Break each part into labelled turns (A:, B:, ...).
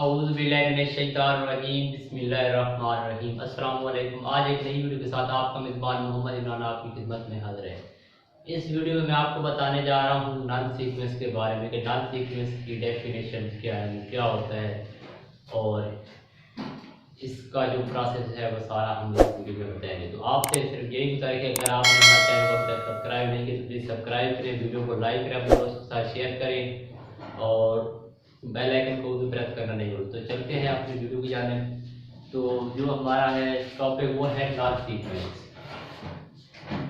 A: औज़ुबिल्लाहिमिनश्शैतानिर्रजीम बिस्मिल्लाहिर्रहमानिर्रहीम। अस्सलाम वालेकुम। आज एक नई वीडियो के साथ आपका मेज़बान मोहम्मद इमरान आपकी खिदमत में हाज़िर है। इस वीडियो में मैं आपको बताने जा रहा हूँ नल सीक्वेंस के बारे में कि नल सीक्वेंस की डेफिनेशन क्या है, क्या होता है और इसका जो प्रोसेस है वो सारा हम इस वीडियो में बताएंगे। तो आपसे सिर्फ यही गुजारिश है, अगर आपने हमारे चैनल को अभी तक सब्सक्राइब नहीं किया तो प्लीज़ सब्सक्राइब करें, वीडियो को लाइक करें, अपने दोस्तों के साथ शेयर करें और बेल आइकन को भी प्रेस करना नहीं भूलें। तो चलते हैं अपनी वीडियो की जानिब। तो जो हमारा है टॉपिक वो है नल सीक्वेंस।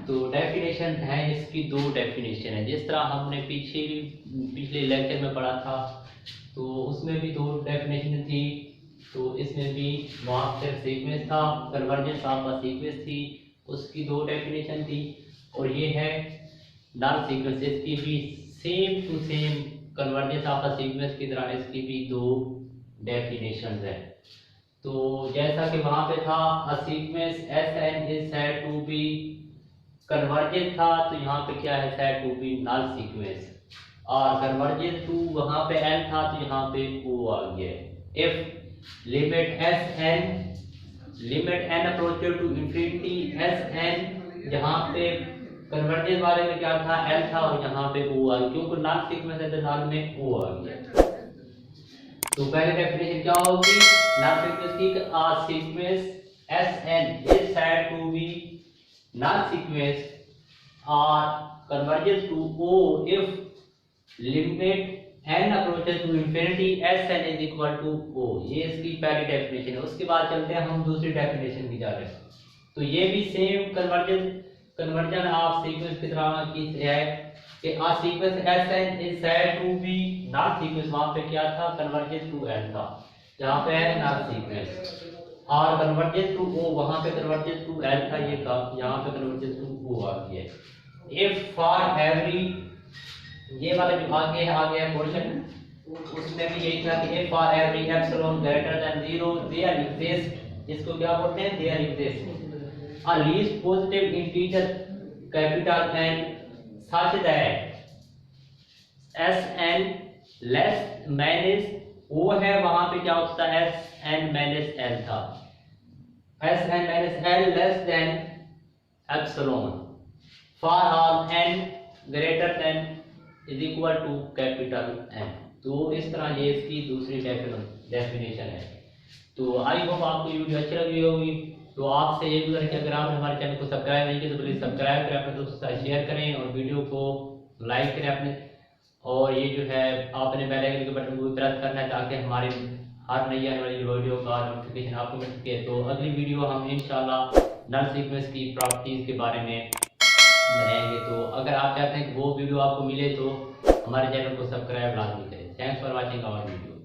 A: तो डेफिनेशन है, इसकी दो डेफिनेशन है। जिस तरह हमने पिछले लेक्चर में पढ़ा था तो उसमें भी दो डेफिनेशन थी, तो इसमें भी वहाँ सिर्फ सीक्वेंस था, कन्वर्जेंस ऑफ अ सीक्वेंस थी, उसकी दो डेफिनेशन थी। और ये है नल सीक्वेंस, इसकी भी same to same convergence of a sequence की तरह इसकी भी दो डेफिनेशन है। तो जैसा कि वहाँ पे था a sequence S N is said to be convergent था, तो यहाँ पे क्या है, said to be null sequence. और कन्वर्जेंट टू वहाँ पे एल था तो यहाँ पे ओ आ गया। If limit N approaches to infinity S N, यहाँ पे कन्वर्जेंस वाले में क्या था, एल था और यहाँ पे ओ आ गया, क्योंकि नल सीक्वेंस है तो नल में ओ आ गया। तो पहले डेफिनेशन क्या होगी नल सीक्वेंस की, a sequence S N is said to be null sequence और convergence to o if limit n approaches to infinity S N is equal to o. ये इसकी पहली डेफिनेशन है। उसके बाद चलते हैं हम दूसरी डेफिनेशन की जाने। तो ये भी सेम कन्वर्जन ऑफ सीक्वेंस की तरह की है कि a sequence S N is said to be null sequence, वहां पे क्या था, कन्वर्जेंस टू एन था, जहां पे है नल सीक्वेंस। और कन्वर्जेंस टू ओ, वहां पे कन्वर्जेंस टू एल था, ये था, यहां पे कन्वर्जेंस टू ओ आ गया। इफ फॉर एवरी, ये वाला जो आगे है पोर्शन, उसमें भी यही था कि if for every epsilon greater than 0 there exist, इसको क्या बोलते हैं, there exist a least positive integer capital N such that Sn less minus O है, वहां पे क्या होता है, Sn माइनस L था, Sn minus L less than epsilon for all n greater than is equal to capital N। तो इस तरह ये इसकी दूसरी डेफिनेशन है। तो आई होप आपको ये वीडियो अच्छी लगी होगी। तो आपसे ये गुजारिश है, अगर आपने हमारे चैनल को सब्सक्राइब नहीं किया तो प्लीज़ सब्सक्राइब करें, अपने दोस्तों के साथ शेयर करें और वीडियो को लाइक करें अपने। और ये जो है आपने बेल आइकन के बटन को प्रेस करना है ताकि हमारी हर नई आने वाली वीडियो का नोटिफिकेशन आपको मिल सके। तो अगली वीडियो हम इंशाल्लाह नल सीक्वेंस की प्रॉपर्टीज़ के बारे में बनाएंगे। तो अगर आप चाहते हैं कि वो वीडियो आपको मिले तो हमारे चैनल को सब्सक्राइब लाजमी करें। Thanks for watching our video.